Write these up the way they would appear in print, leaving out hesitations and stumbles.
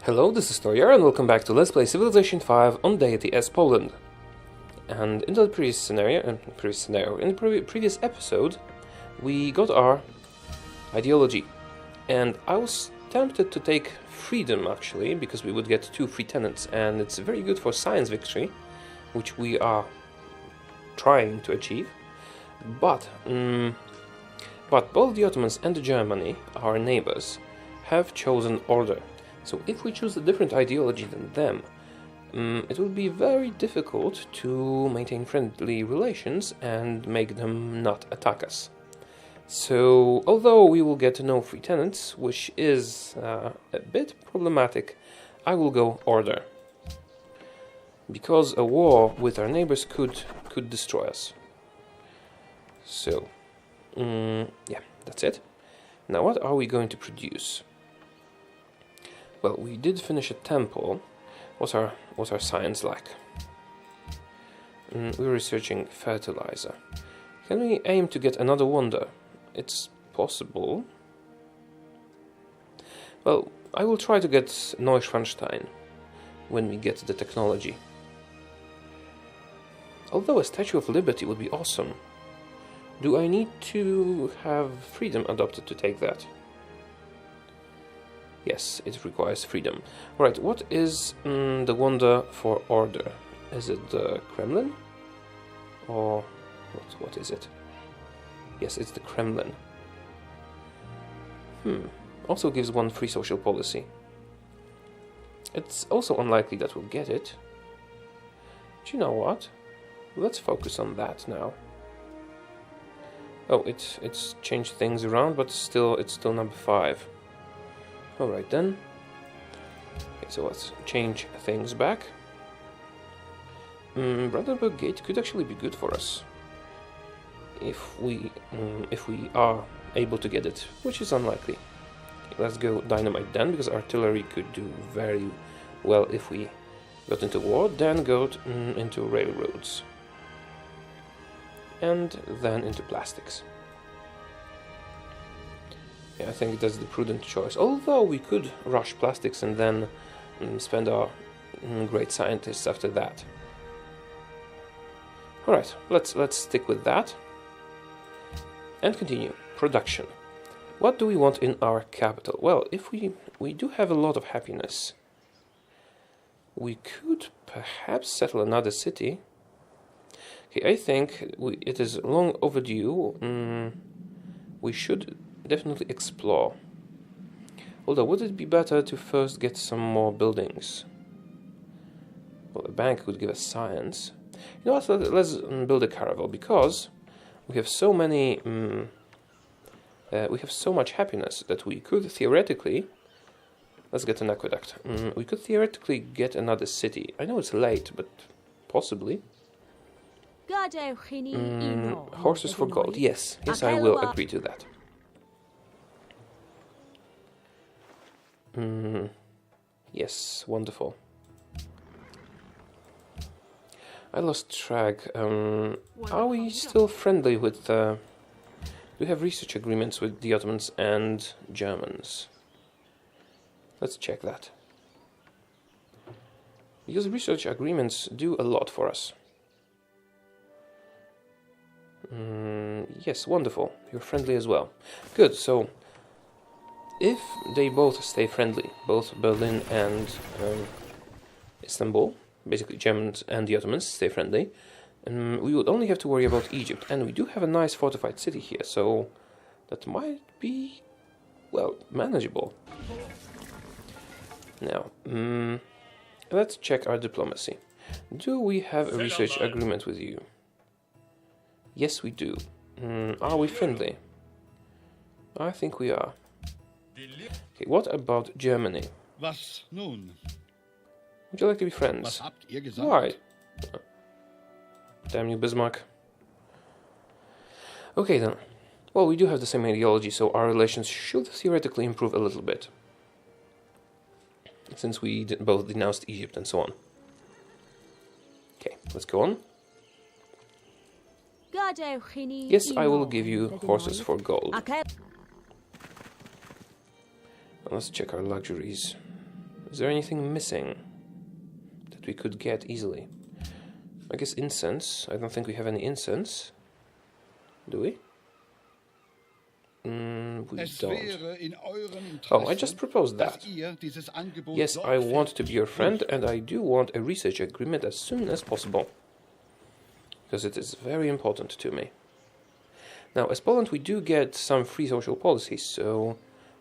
Hello, this is Taureor and welcome back to Let's Play Civilization 5 on Deity as Poland. And in the previous episode, we got our ideology. And I was tempted to take freedom, actually, because we would get 2 free tenants, and it's very good for science victory, which we are trying to achieve. But both the Ottomans and Germany, our neighbors, have chosen order. So if we choose a different ideology than them, it will be very difficult to maintain friendly relations and make them not attack us. So, although we will get no free tenants, which is a bit problematic, I will go order. Because a war with our neighbors could destroy us. So, yeah, that's it. Now what are we going to produce? Well, we did finish a temple. What's our science like? We're researching fertilizer. Can we aim to get another wonder? It's possible. Well, I will try to get Neuschwanstein when we get the technology. Although a Statue of Liberty would be awesome. Do I need to have freedom adopted to take that? Yes, it requires freedom. Alright, what is the wonder for order? Is it the Kremlin? Or what is it? Yes, it's the Kremlin. Also gives 1 free social policy. It's also unlikely that we'll get it. But you know what? Let's focus on that now. Oh, it's changed things around, but it's still number 5. Alright then. Okay, so let's change things back. Brandenburg Gate could actually be good for us. If we are able to get it, which is unlikely. Okay, let's go dynamite then, because artillery could do very well if we got into war, then go into railroads. And then into plastics. Yeah, I think that's the prudent choice. Although we could rush plastics and then spend our great scientists after that. Alright, let's stick with that. And continue. Production. What do we want in our capital? Well, if we do have a lot of happiness, we could perhaps settle another city. Okay, I think it is long overdue. We should definitely explore. Although, would it be better to first get some more buildings? Well, a bank would give us science. You know what? Let's build a caravel, because we have so many. We have so much happiness that we could theoretically. Let's get an aqueduct. We could theoretically get another city. I know it's late, but possibly. Horses for gold. Yes, I will agree to that. Yes, wonderful. I lost track. Are we still friendly with... do we have research agreements with the Ottomans and Germans? Let's check that. Because research agreements do a lot for us. Yes, wonderful. You're friendly as well. Good, so... if they both stay friendly, both Berlin and Istanbul, basically Germans and the Ottomans stay friendly, we would only have to worry about Egypt. And we do have a nice fortified city here, so that might be, well, manageable. Now, let's check our diplomacy. Do we have a research agreement with you? Yes, we do. Are we friendly? I think we are. Okay, what about Germany? Was nun? Would you like to be friends? Was habt ihr gesagt? Why? Damn you, Bismarck. Okay then. Well, we do have the same ideology, so our relations should theoretically improve a little bit. Since we both denounced Egypt and so on. Okay, let's go on. Yes, I will give you horses for gold. Let's check our luxuries. Is there anything missing that we could get easily? I guess incense. I don't think we have any incense. Do we? We don't. Oh, I just proposed that. Yes, I want to be your friend, and I do want a research agreement as soon as possible. Because it is very important to me. Now, as Poland, we do get some free social policies, so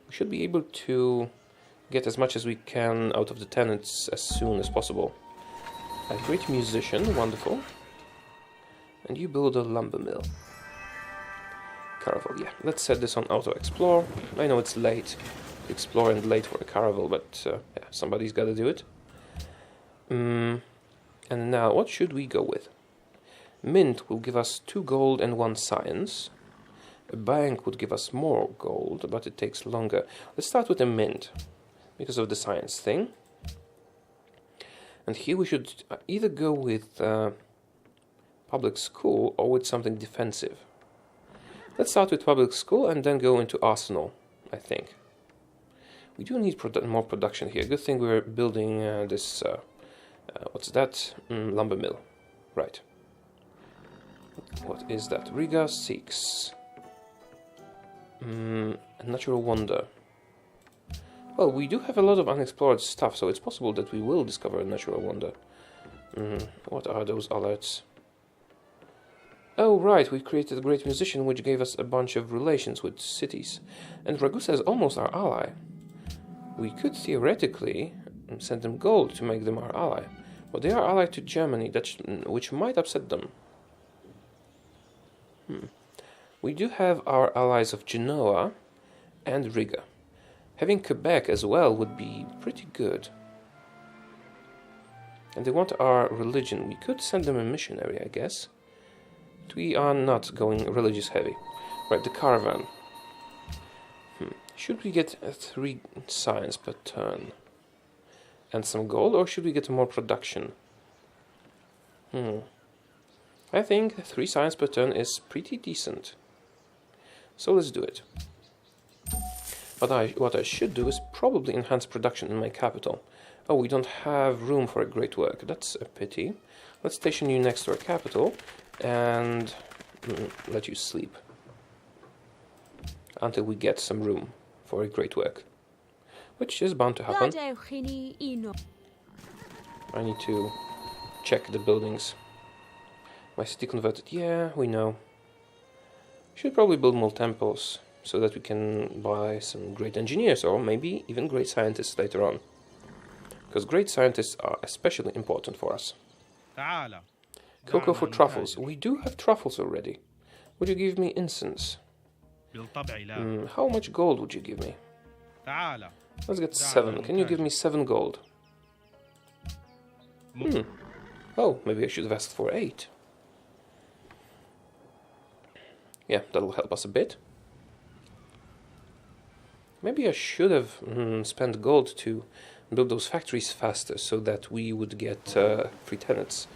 we should be able to get as much as we can out of the tenants as soon as possible. A great musician, wonderful. And you build a lumber mill. Caravel, yeah. Let's set this on auto explore. I know it's late to explore and late for a caravel, but yeah, somebody's got to do it. And now, what should we go with? Mint will give us 2 gold and 1 science. A bank would give us more gold, but it takes longer. Let's start with a mint, because of the science thing. And here we should either go with public school or with something defensive. Let's start with public school and then go into arsenal, I think. We do need more production here. Good thing we're building this, what's that? Lumber mill. Right. What is that? Riga 6. A natural wonder. Well, we do have a lot of unexplored stuff, so it's possible that we will discover a natural wonder. What are those alerts? Oh, right, we created a great musician which gave us a bunch of relations with cities. And Ragusa is almost our ally. We could theoretically send them gold to make them our ally. But they are allied to Germany, which might upset them. We do have our allies of Genoa and Riga. Having Quebec as well would be pretty good. And they want our religion. We could send them a missionary, I guess. But we are not going religious heavy. Right, the caravan. Should we get 3 science per turn? And some gold, or should we get more production? I think 3 science per turn is pretty decent. So let's do it. But what I should do is probably enhance production in my capital. Oh, we don't have room for a great work. That's a pity. Let's station you next to our capital and let you sleep until we get some room for a great work, which is bound to happen. I need to check the buildings. My city converted. Yeah, we know. Should probably build more temples so that we can buy some great engineers or maybe even great scientists later on. Because great scientists are especially important for us. Cocoa for truffles. We do have truffles already. Would you give me incense? How much gold would you give me? Let's get 7. Can you give me 7 gold? Oh, maybe I should have asked for 8. Yeah, that'll help us a bit. Maybe I should have spent gold to build those factories faster so that we would get free tenants.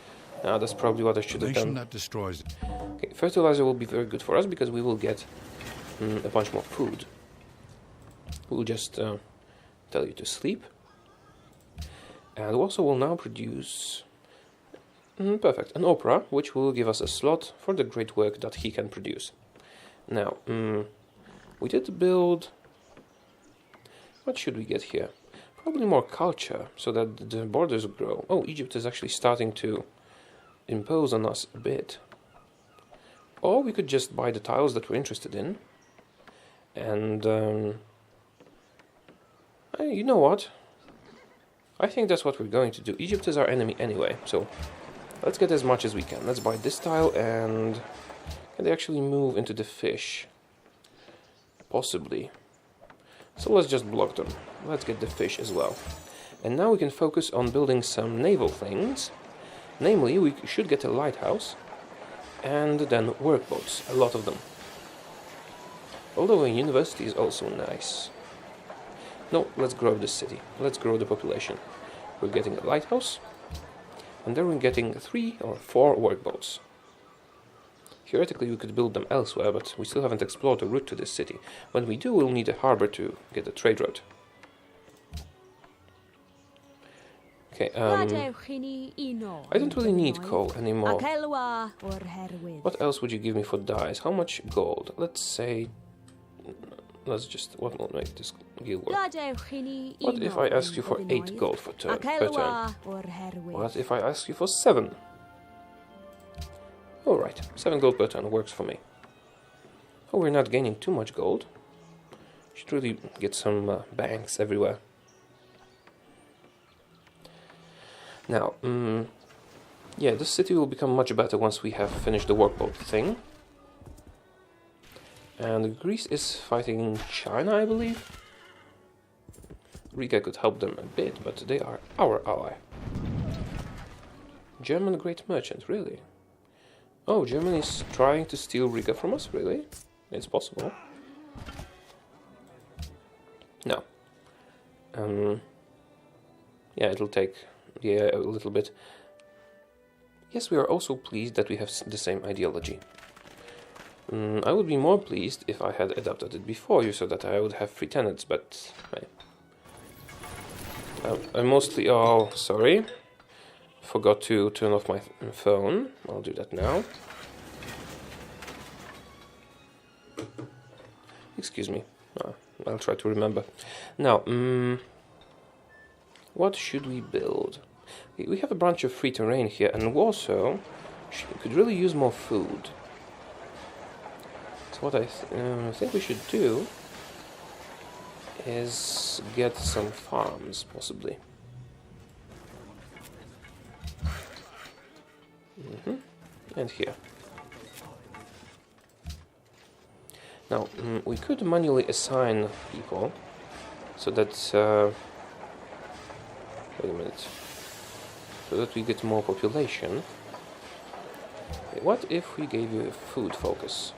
That's probably what I should have done. That destroys it. Okay, fertilizer will be very good for us because we will get a bunch more food. We'll just tell you to sleep. And also will now produce... perfect, an opera, which will give us a slot for the great work that he can produce. Now, we did build... What should we get here? Probably more culture, so that the borders grow. Oh, Egypt is actually starting to impose on us a bit. Or we could just buy the tiles that we're interested in. And, you know what? I think that's what we're going to do. Egypt is our enemy anyway, so let's get as much as we can. Let's buy this tile, and can they actually move into the fish? Possibly. So let's just block them. Let's get the fish as well. And now we can focus on building some naval things. Namely, we should get a lighthouse, and then workboats, a lot of them. Although a university is also nice. No, let's grow this city. Let's grow the population. We're getting a lighthouse, and then we're getting 3 or 4 workboats. Theoretically, we could build them elsewhere, but we still haven't explored the route to this city. When we do, we'll need a harbor to get a trade route. Okay, I don't really need coal anymore. What else would you give me for dyes? How much gold? Let's say... Let's just... What will make this guild work? What if I ask you for 8 gold per turn? What if I ask you for 7? Alright, 7 gold per turn works for me. Oh, we're not gaining too much gold. Should really get some banks everywhere. Now, yeah, this city will become much better once we have finished the workboat thing. And Greece is fighting China, I believe. Riga could help them a bit, but they are our ally. German great merchant, really? Oh, Germany is trying to steal Riga from us, really? It's possible. No. Yeah, it'll take a little bit. Yes, we are also pleased that we have the same ideology. I would be more pleased if I had adopted it before you, so that I would have free tenants, but... I mostly... Oh, sorry. Forgot to turn off my phone. I'll do that now. Excuse me. I'll try to remember. Now, what should we build? We have a bunch of free terrain here, and Warsaw could really use more food. So what I think we should do is get some farms, possibly. And here. Now, we could manually assign people, so that... wait a minute. So that we get more population. Okay, what if we gave you a food focus?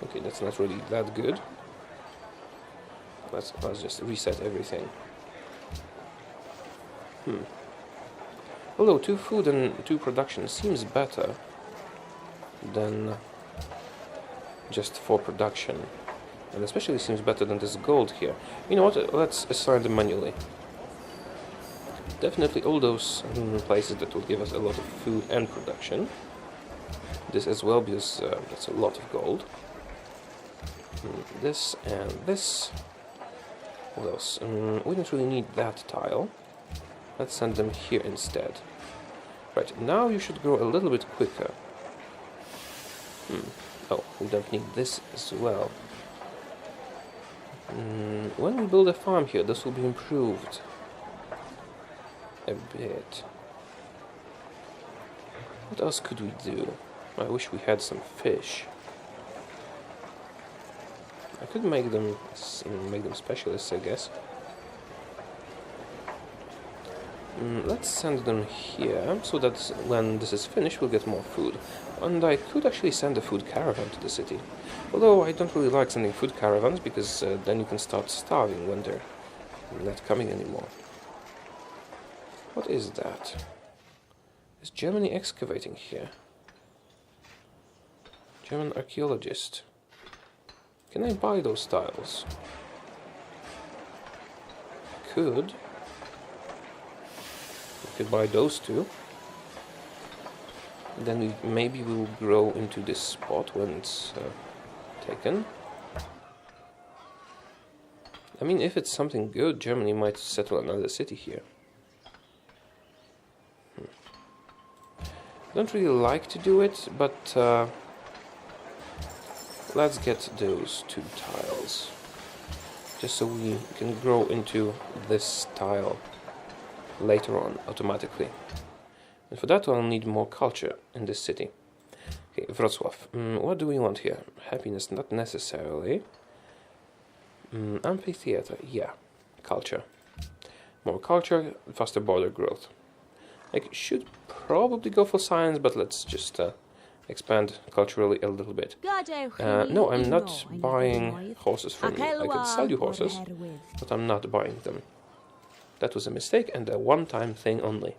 Okay, that's not really that good. Let's just reset everything. Although 2 food and 2 production seems better than just 4 production, and especially seems better than this gold here. You know what? Let's assign them manually. Definitely all those places that will give us a lot of food and production. This as well, because that's a lot of gold. This and this. What else? We don't really need that tile. Let's send them here instead. Right, now you should grow a little bit quicker. Oh, we don't need this as well. When we build a farm here, this will be improved a bit. What else could we do? I wish we had some fish. I could make them specialists, I guess. Let's send them here, so that when this is finished we'll get more food. And I could actually send a food caravan to the city. Although I don't really like sending food caravans, because then you can start starving when they're not coming anymore. What is that? Is Germany excavating here? German archaeologist. Can I buy those tiles? Could. We could buy those too. Then maybe we'll grow into this spot when it's taken. I mean, if it's something good, Germany might settle another city here. I don't really like to do it, but let's get those 2 tiles. Just so we can grow into this tile later on, automatically. And for that I'll need more culture in this city. Okay, Wrocław. What do we want here? Happiness, not necessarily. Amphitheater, yeah. Culture. More culture, faster border growth. I should probably go for science, but let's just expand culturally a little bit. No, I'm not buying horses from you. I could sell you horses, but I'm not buying them. That was a mistake and a one-time thing only.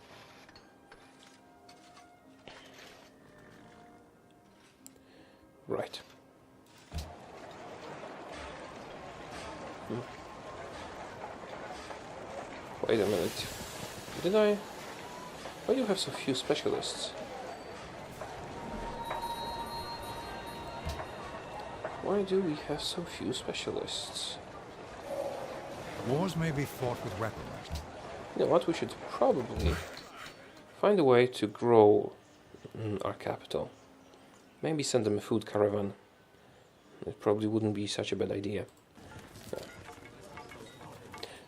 Right. Wait a minute. Did I Why do you have so few specialists? Why do we have so few specialists? Wars may be fought with weapons. You know what, we should probably find a way to grow our capital. Maybe send them a food caravan. It probably wouldn't be such a bad idea. No.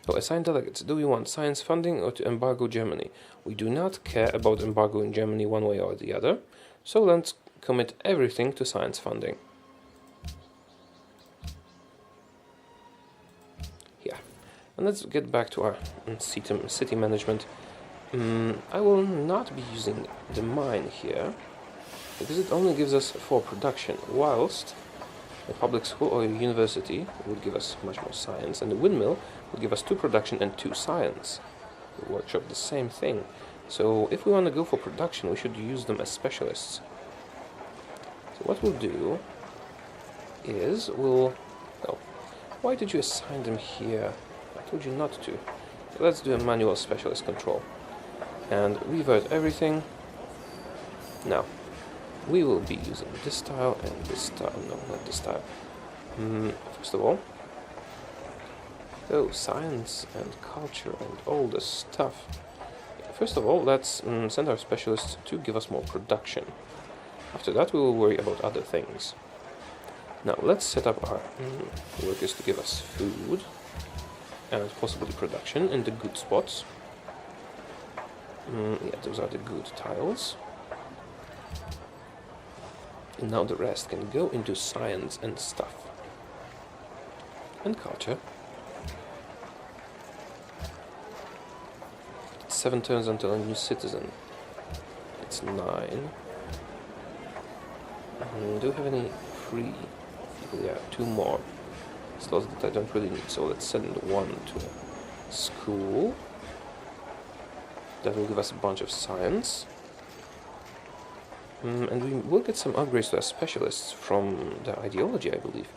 So, assign delegates. Do we want science funding or to embargo Germany? We do not care about embargoing Germany one way or the other, so let's commit everything to science funding. Yeah, and let's get back to our city management. I will not be using the mine here, because it only gives us 4 production, whilst a public school or a university would give us much more science, and the windmill would give us 2 production and 2 science. The workshop, the same thing. So if we want to go for production, we should use them as specialists. So what we'll do is oh, why did you assign them here? I told you not to. So let's do a manual specialist control and revert everything. Now we will be using this style and this style. No, not this style. First of all, science and culture and all this stuff. First of all, let's send our specialists to give us more production. After that, we will worry about other things. Now, let's set up our workers to give us food and possibly production in the good spots. Yeah, those are the good tiles. And now the rest can go into science and stuff. And culture. 7 turns until a new citizen. It's 9. Do we have any free people? Yeah, 2 more slots that I don't really need. So let's send 1 to a school. That will give us a bunch of science. And we will get some upgrades to our specialists from the ideology, I believe.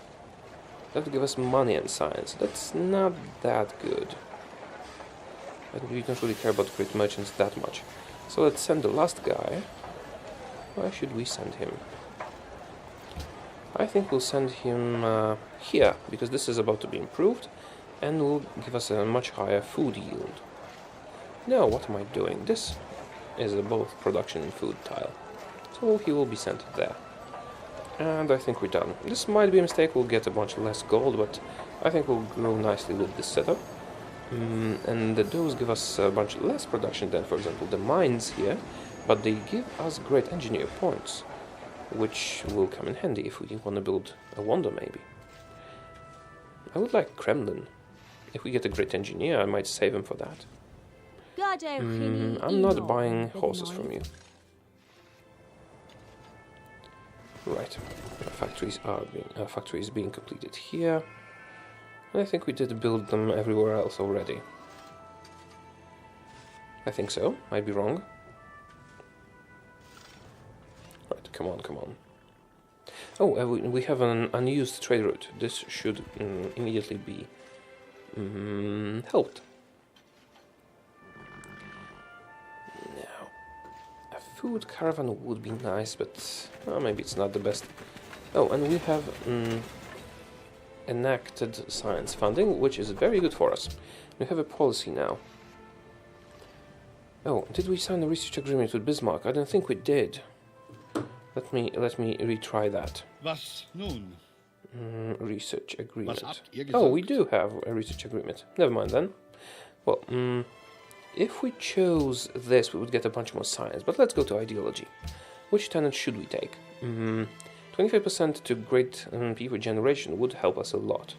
That will give us money and science. That's not that good. And we don't really care about great merchants that much. So let's send the last guy. Where should we send him? I think we'll send him here, because this is about to be improved and will give us a much higher food yield. No, what am I doing? This is a both production and food tile. So he will be sent there. And I think we're done. This might be a mistake, we'll get a bunch less gold, but I think we'll grow nicely with this setup. And those give us a bunch less production than, for example, the mines here, but they give us great engineer points, which will come in handy if we want to build a wonder, maybe. I would like Kremlin. If we get a great engineer, I might save him for that. I'm not buying horses from you. Right, our factory is being completed here. And I think we did build them everywhere else already. I think so, might be wrong. Right, come on, come on. Oh, we have an unused trade route. This should immediately be helped. Now, a food caravan would be nice, but maybe it's not the best. Oh, and we have enacted science funding, which is very good for us. We have a policy now. Oh, did we sign a research agreement with Bismarck? I don't think we did. Let me retry that. Was nun? Research agreement. Was habt ihr Oh, gesagt? we do have a research agreement. Never mind then. Well, if we chose this, we would get a bunch more science. But let's go to ideology. Which tenant should we take? 25% to great people generation would help us a lot.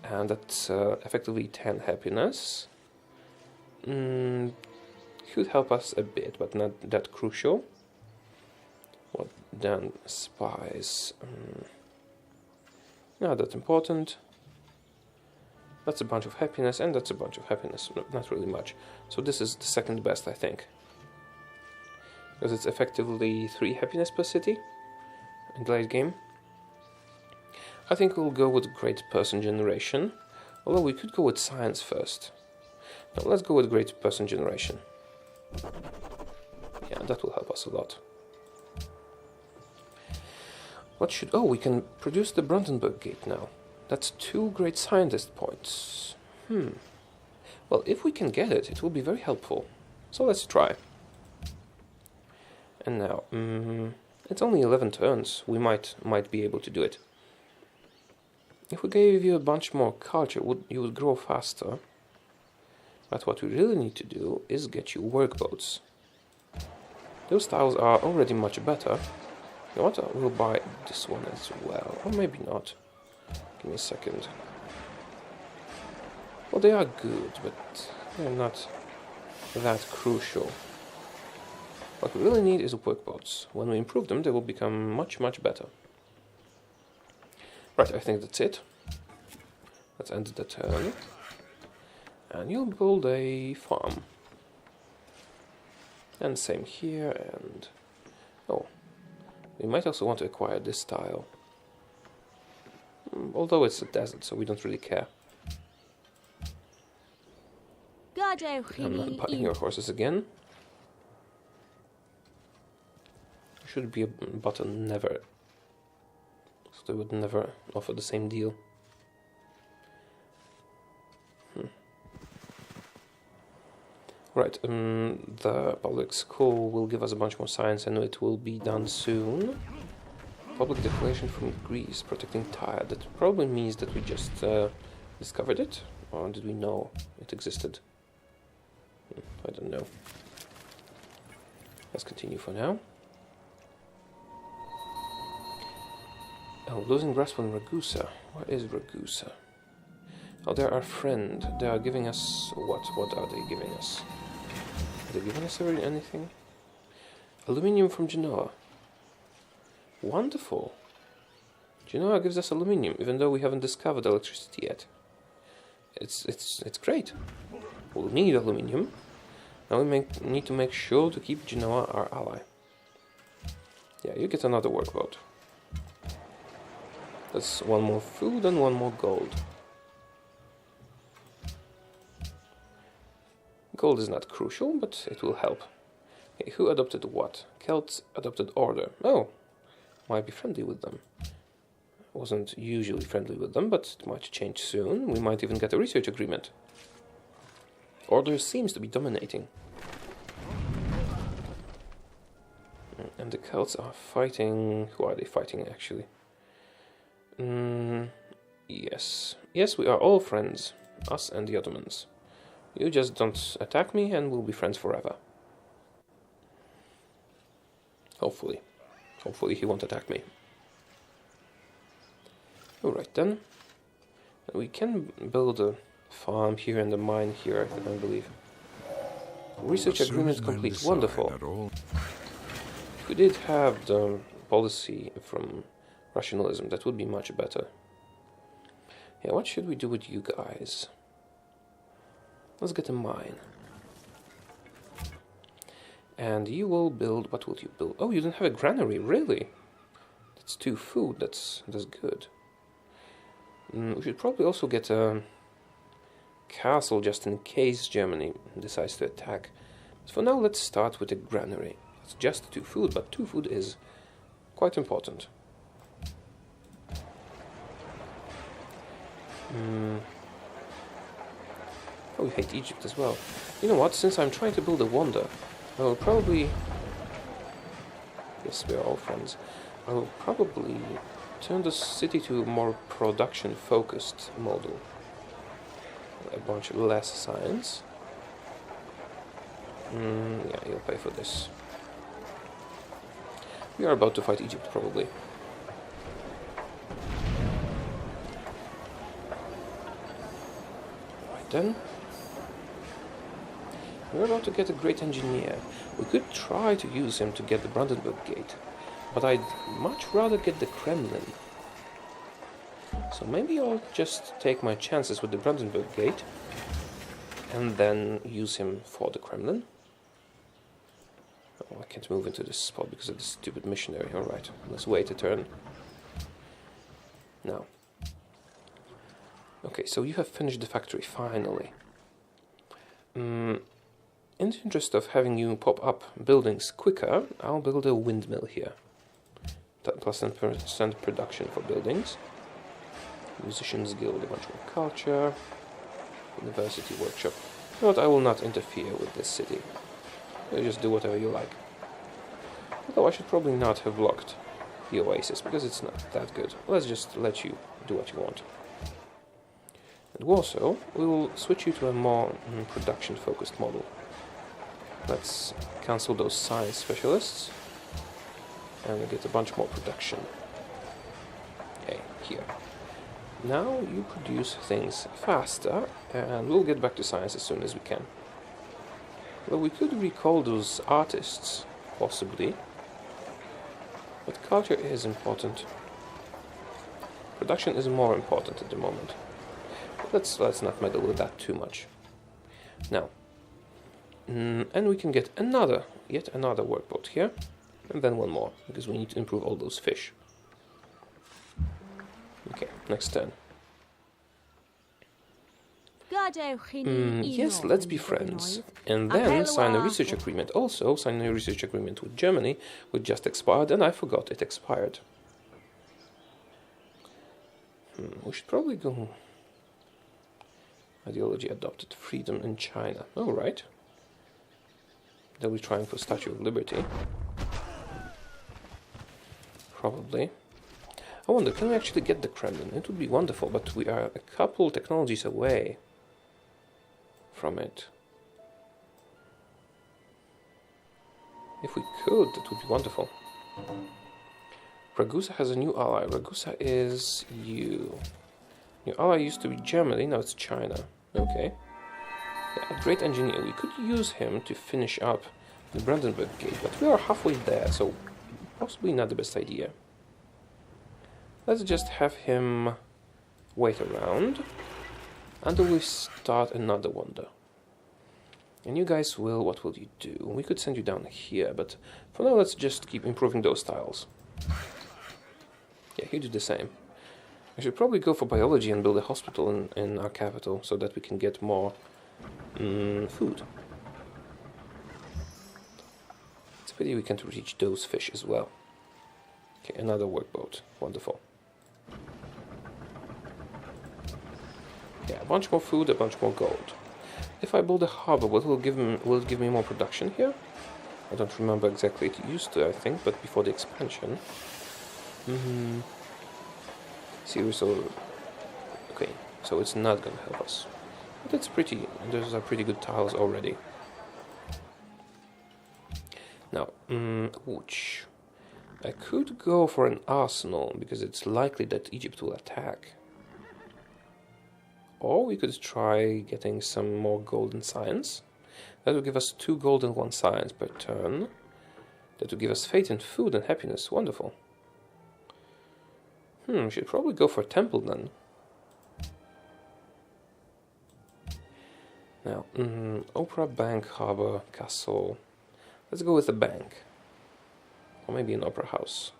And that's effectively 10 happiness. Could help us a bit, but not that crucial. What then? Spies. Not that important. That's a bunch of happiness, and that's a bunch of happiness. Not really much. So this is the second best, I think. Because it's effectively 3 happiness per city in the late game. I think we'll go with great person generation. Although we could go with science first. No, let's go with great person generation. Yeah, that will help us a lot. What should... Oh, we can produce the Brandenburg Gate now. That's 2 great scientist points. Well, if we can get it, it will be very helpful. So let's try. And now, it's only 11 turns. We might be able to do it. If we gave you a bunch more culture, you would grow faster. But what we really need to do is get you workboats. Those tiles are already much better. You know what? We'll buy this one as well. Or maybe not. Give me a second. Well, they are good, but they're not that crucial. What we really need is workboats. When we improve them, they will become much, much better. Right, I think that's it. Let's end the turn. And you'll build a farm. And same here, and... Oh, we might also want to acquire this tile. Although it's a desert, so we don't really care. I'm not buying your horses again. Should be a button never. So they would never offer the same deal. Right, the public school will give us a bunch more science and it will be done soon. Public declaration from Greece, protecting Tyre. That probably means that we just discovered it, or did we know it existed? I don't know. Let's continue for now. Oh, losing grasp on Ragusa. Where is Ragusa? Oh, they're our friend. They are giving us... What? What are they giving us? Are they giving us already anything? Aluminium from Genoa. Wonderful. Genoa gives us aluminium, even though we haven't discovered electricity yet. It's great. We'll need aluminium. Now we need to make sure to keep Genoa our ally. Yeah, you get another workboat. That's 1 more food and 1 more gold. Gold is not crucial, but it will help. Okay, who adopted what? Celts adopted order. Oh, might be friendly with them. Wasn't usually friendly with them, but it might change soon. We might even get a research agreement. Order seems to be dominating. And the Celts are fighting... Who are they fighting, actually? Yes. Yes, we are all friends. Us and the Ottomans. You just don't attack me and we'll be friends forever. Hopefully. Hopefully he won't attack me. Alright then. We can build a farm here and a mine here, I believe. Research agreement complete. Wonderful. If we did have the policy from rationalism, that would be much better. Yeah, what should we do with you guys? Let's get a mine. And you will build... What will you build? Oh, you don't have a granary, really? That's 2 food, that's good. We should probably also get a castle just in case Germany decides to attack. But for now, let's start with a granary. It's just 2 food, but 2 food is quite important. Oh, we hate Egypt as well. You know what, since I'm trying to build a wonder, I will probably... Yes, we are all friends. I will probably turn the city to a more production-focused model. A bunch less science. Yeah, you'll pay for this. We are about to fight Egypt, probably. Right then. We're about to get a great engineer. We could try to use him to get the Brandenburg Gate, but I'd much rather get the Kremlin. So maybe I'll just take my chances with the Brandenburg Gate and then use him for the Kremlin. Oh, I can't move into this spot because of the stupid missionary. Alright, let's wait a turn. Now. Okay, so you have finished the factory, finally. in the interest of having you pop up buildings quicker, I'll build a windmill here. Plus 10% production for buildings. Musicians Guild, a bunch more culture. University workshop. You know what, I will not interfere with this city. You just do whatever you like. Although I should probably not have blocked the oasis, because it's not that good. Let's just let you do what you want. And also, we will switch you to a more production-focused model. Let's cancel those science specialists, and we'll get a bunch more production. Okay, here. Now you produce things faster, and we'll get back to science as soon as we can. Well, we could recall those artists, possibly. But culture is important. Production is more important at the moment. But let's not meddle with that too much. Now, and we can get yet another workboat here, and then one more, because we need to improve all those fish. Okay, next turn. Yes, let's be friends. And then sign a research agreement. Also, sign a research agreement with Germany, which just expired, and I forgot it expired. We should probably go... Ideology adopted freedom in China. Oh, right. They'll be trying for Statue of Liberty. Probably. I wonder, can we actually get the Kremlin? It would be wonderful, but we are a couple technologies away from it. If we could, that would be wonderful. Ragusa has a new ally. Ragusa is you. Your ally used to be Germany, now it's China. Okay. Yeah, a great engineer. We could use him to finish up the Brandenburg Gate, but we are halfway there, so possibly not the best idea. Let's just have him wait around until we start another wonder. And you guys will, what will you do? We could send you down here, but for now let's just keep improving those tiles. Yeah, you do the same. I should probably go for biology and build a hospital in our capital so that we can get more food. It's a pity we can't reach those fish as well. Okay, another workboat. Wonderful. Yeah, a bunch more food, a bunch more gold. If I build a harbor, will it give me more production here? I don't remember exactly. It used to, I think, but before the expansion. See, so okay, so it's not gonna help us. But it's pretty. Those are pretty good tiles already. Now, which I could go for an arsenal because it's likely that Egypt will attack. Or we could try getting some more gold in science. That will give us 2 gold and 1 science per turn. That will give us fate and food and happiness. Wonderful. We should probably go for a temple then. Now, Opera, Bank, Harbor, Castle. Let's go with a bank. Or maybe an opera house.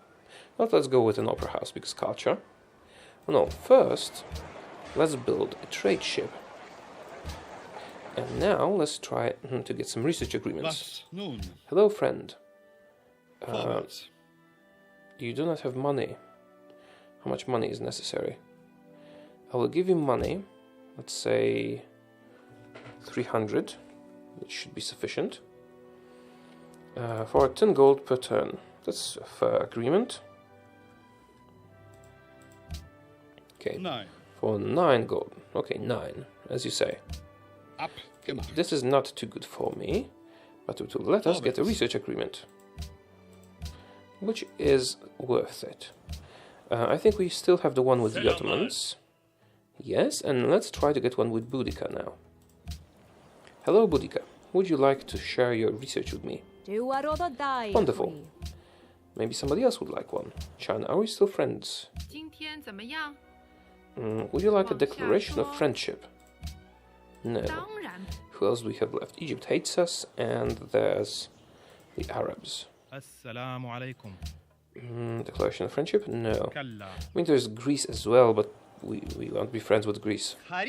But let's go with an opera house because culture. Oh no, first... let's build a trade ship. And now let's try to get some research agreements. Hello, friend. You do not have money. How much money is necessary? I will give you money. Let's say 300. It should be sufficient. For 10 gold per turn. That's a fair agreement. Okay. 9. For 9 gold. Okay, 9, as you say. This is not too good for me, but it will let us get a research agreement, which is worth it. I think we still have the one with the Ottomans. Yes, and let's try to get one with Boudica now. Hello, Boudica. Would you like to share your research with me? Wonderful. Maybe somebody else would like one. Chan, are we still friends? Would you like a declaration of friendship? No. Who else do we have left? Egypt hates us, and there's the Arabs. Assalamu alaikum. Declaration of friendship? No. I mean, there's Greece as well, but we won't be friends with Greece. I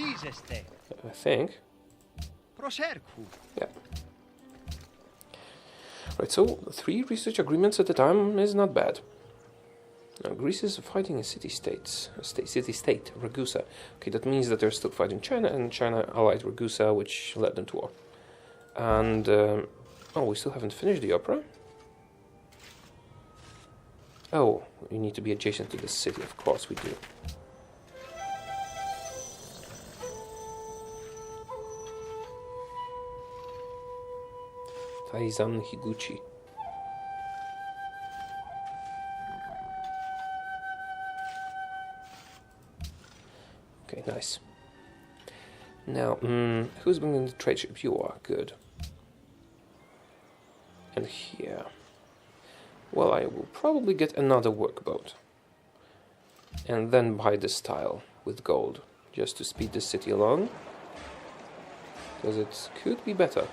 think. Yeah. Right, so 3 research agreements at a time is not bad. Now, Greece is fighting a city-state, Ragusa. Okay, that means that they're still fighting China, and China allied Ragusa, which led them to war. And, oh, we still haven't finished the opera? Oh, we need to be adjacent to the city, of course we do. Taizan Higuchi. Okay, nice. Now, who's bringing the trade ship? You are, good. And here. Well, I will probably get another workboat. And then buy this tile with gold, just to speed the city along. Because it could be better.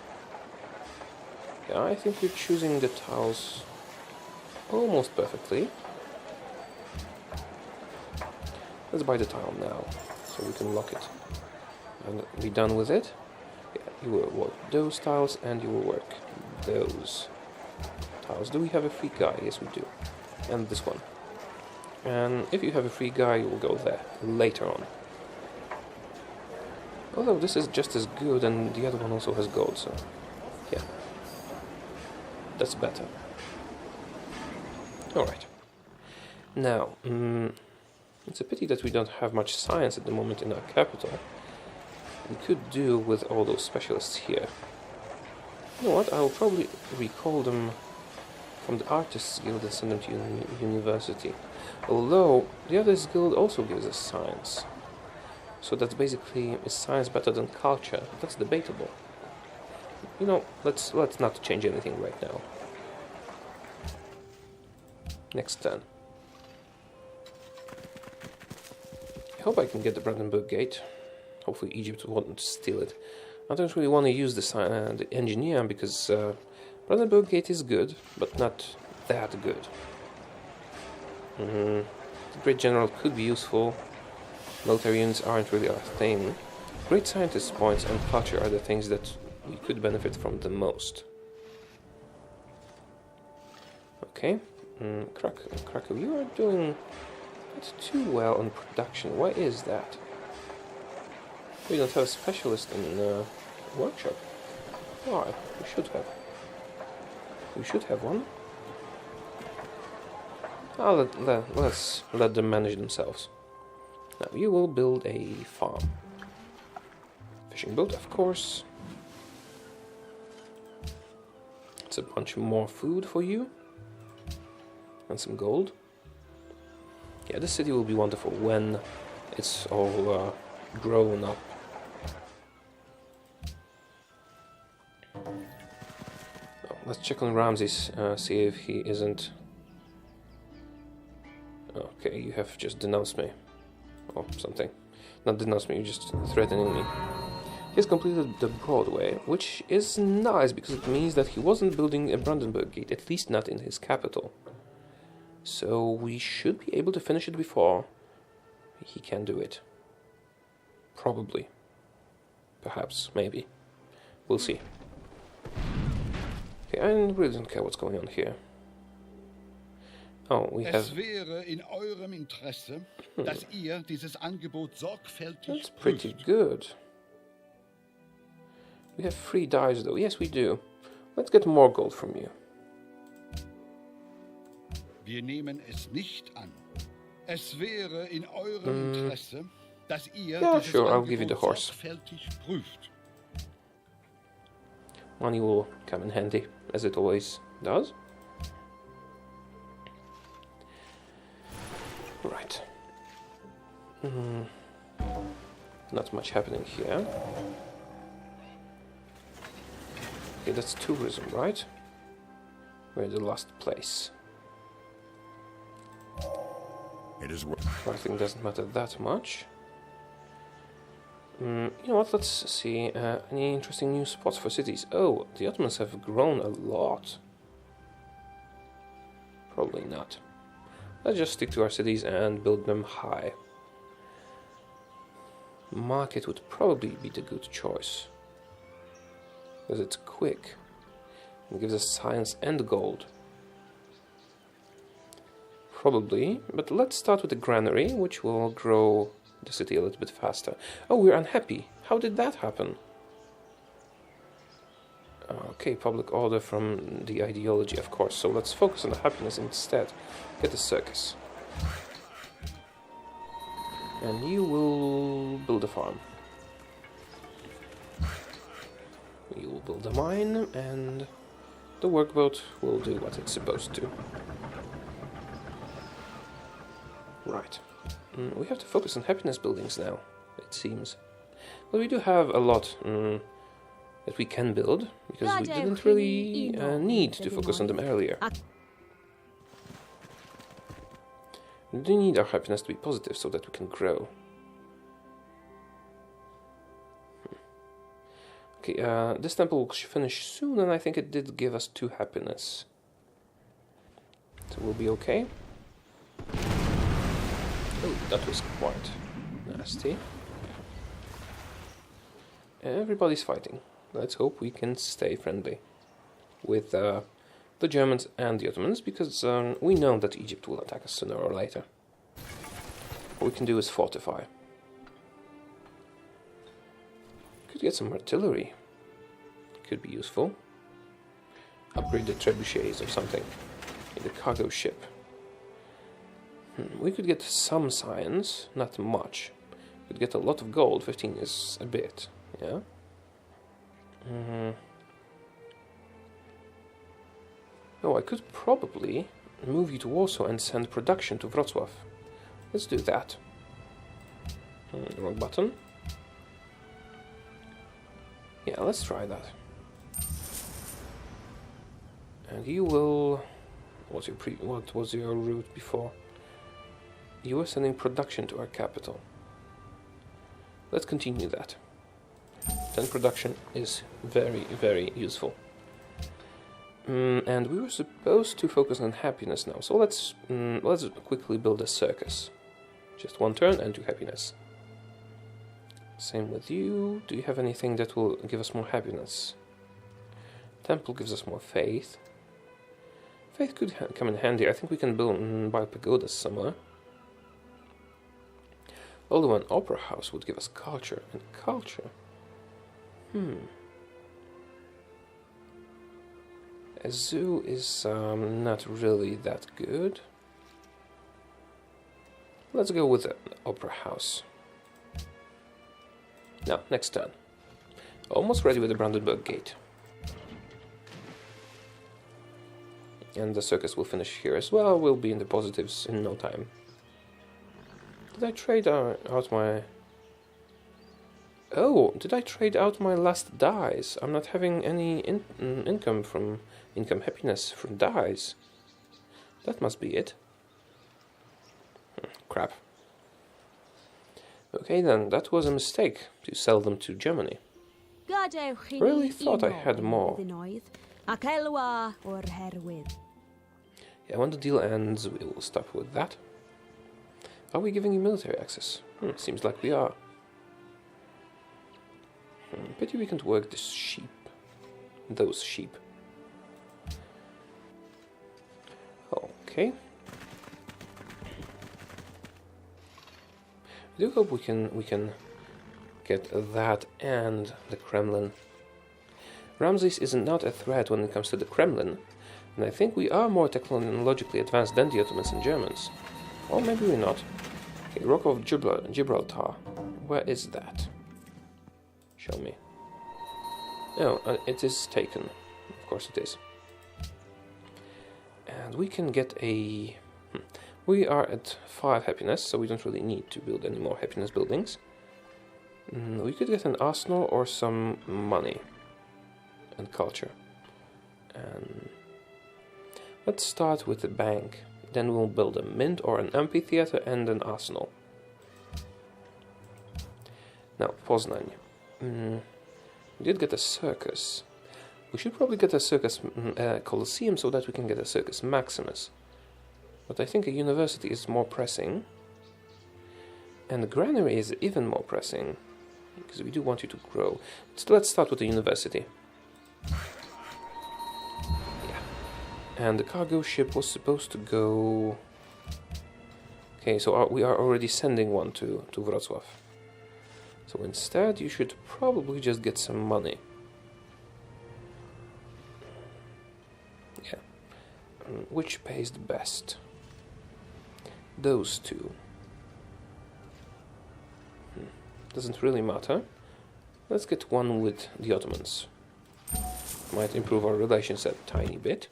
Yeah, I think we're choosing the tiles almost perfectly. Let's buy the tile now, so we can lock it and be done with it. Yeah, you will work those tiles and you will work those tiles. Do we have a free guy? Yes, we do. And this one. And if you have a free guy, you will go there later on. Although this is just as good, and the other one also has gold, so yeah. That's better. Alright. Now, it's a pity that we don't have much science at the moment in our capital. We could do with all those specialists here. You know what, I'll probably recall them from the Artists Guild and send them to university. Although, the Artists Guild also gives us science. So that's basically, is science better than culture? That's debatable. You know, let's not change anything right now. Next turn. I hope I can get the Brandenburg Gate. Hopefully Egypt won't steal it. I don't really want to use the engineer because Brandenburg Gate is good, but not that good. The Great General could be useful. Military units aren't really our thing. Great Scientist points and culture are the things that we could benefit from the most. Okay, Krakow, you are doing not too well on production. Why is that? We don't have a specialist in workshop. Why? We should have. We should have one. Let's let them manage themselves. Now you will build a farm. Fishing boat, of course. It's a bunch more food for you. And some gold. Yeah, this city will be wonderful when it's all grown up. Oh, let's check on Ramses, see if he isn't... Okay, you have just denounced me. Or something. Not denounced me, you're just threatening me. He has completed the Broadway, which is nice because it means that he wasn't building a Brandenburg Gate, at least not in his capital. So we should be able to finish it before he can do it. Probably. Perhaps, maybe. We'll see. Okay, I really don't care what's going on here. Oh, we have... Es wäre in eurem Interesse, dass ihr dieses Angebot sorgfältig That's pretty good. We have 3 dies though. Yes, we do. Let's get more gold from you. Wir nehmen es nicht an. Es wäre in eurem Interesse, dass ihr dieses sure, I'll give you the Angebot horse. sorgfältig prüft. Money will come in handy, as it always does. Right. Not much happening here. Okay, that's tourism, right? We're the last place. It is I think doesn't matter that much. You know what, let's see, any interesting new spots for cities? Oh, the Ottomans have grown a lot. Probably not. Let's just stick to our cities and build them high. Market would probably be the good choice. Because it's quick. It gives us science and gold. Probably, but let's start with the granary, which will grow the city a little bit faster. Oh, we're unhappy. How did that happen? Okay, public order from the ideology, of course. So let's focus on the happiness instead. Get a circus. And you will build a farm. You will build a mine, and the workboat will do what it's supposed to. Right. We have to focus on happiness buildings now, it seems. But we do have a lot that we can build, because we didn't really need to focus on them earlier. We do need our happiness to be positive so that we can grow. Okay, this temple will finish soon, and I think it did give us 2 happiness. So we'll be okay. Oh, that was quite nasty. Everybody's fighting. Let's hope we can stay friendly with the Germans and the Ottomans, because we know that Egypt will attack us sooner or later. What we can do is fortify. Could get some artillery. Could be useful. Upgrade the trebuchets or something in the cargo ship. We could get some science, not much. Could get a lot of gold. 15 is a bit, yeah. Oh, I could probably move you to Warsaw and send production to Wrocław. Let's do that. Wrong button. Yeah, let's try that. And you will... What was your route before? You were sending production to our capital. Let's continue that. Then production is very, very useful. And we were supposed to focus on happiness now, so let's quickly build a circus. Just 1 turn and 2 happiness. Same with you. Do you have anything that will give us more happiness? Temple gives us more faith. Faith could come in handy. I think we can buy pagodas somewhere. Although an opera house would give us culture. And culture? A zoo is not really that good. Let's go with an opera house. Now, next turn. Almost ready with the Brandenburg Gate. And the circus will finish here as well. We'll be in the positives in no time. Did I trade out my... Oh, did I trade out my last dies? I'm not having any income happiness from dies. That must be it. Crap. Okay then, that was a mistake to sell them to Germany. Really thought I had more. Yeah, when the deal ends, we will stop with that. Are we giving you military access? Seems like we are. Pity we can't work this sheep. Those sheep. Okay. I do hope we can get that and the Kremlin. Ramses is not a threat when it comes to the Kremlin, and I think we are more technologically advanced than the Ottomans and Germans. Or maybe we're not. Okay, Rock of Gibraltar. Where is that? Show me. Oh, it is taken. Of course it is. And we can get a... We are at 5 happiness, so we don't really need to build any more happiness buildings. We could get an arsenal or some money and culture. And let's start with the bank. Then we'll build a mint or an amphitheater and an arsenal. Now, Poznań. We did get a circus. We should probably get a circus Colosseum so that we can get a circus Maximus. But I think a university is more pressing. And the granary is even more pressing. Because we do want you to grow. So let's start with the university. And the cargo ship was supposed to go... Okay, so we are already sending one to Wrocław. So instead, you should probably just get some money. Yeah. Which pays the best? Those two. Doesn't really matter. Let's get one with the Ottomans. Might improve our relations a tiny bit.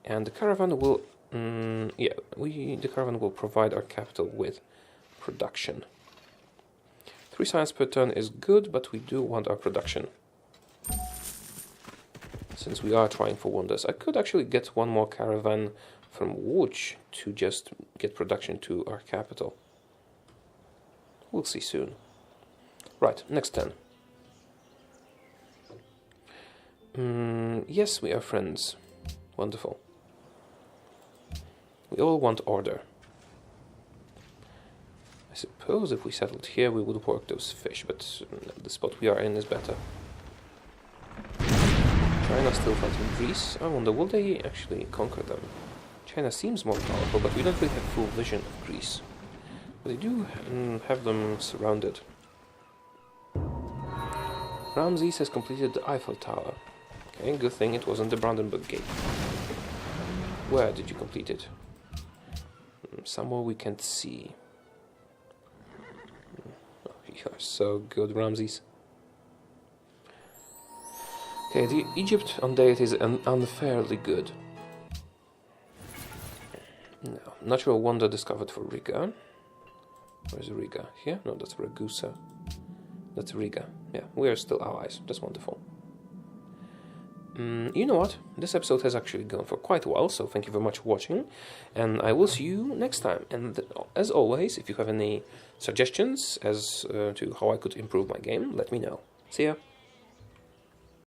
And the caravan will... the caravan will provide our capital with production. 3 science per turn is good, but we do want our production. Since we are trying for wonders. I could actually get one more caravan from Łódź to just get production to our capital. We'll see soon. Right, next turn. Yes, we are friends. Wonderful. We all want order. I suppose if we settled here we would work those fish, but the spot we are in is better. China still fighting Greece. I wonder, will they actually conquer them? China seems more powerful, but we don't really have full vision of Greece. But they do have them surrounded. Ramses has completed the Eiffel Tower. Okay, good thing it wasn't the Brandenburg Gate. Where did you complete it? Somewhere we can't see. Oh, you are so good, Ramses. Okay, the Egypt on Deity is unfairly good. No, natural wonder discovered for Riga. Where's Riga? Here? No, that's Ragusa. That's Riga. Yeah, we are still allies. That's wonderful. You know what? This episode has actually gone for quite a while, so thank you very much for watching. And I will see you next time. And as always, if you have any suggestions as to how I could improve my game, let me know. See ya!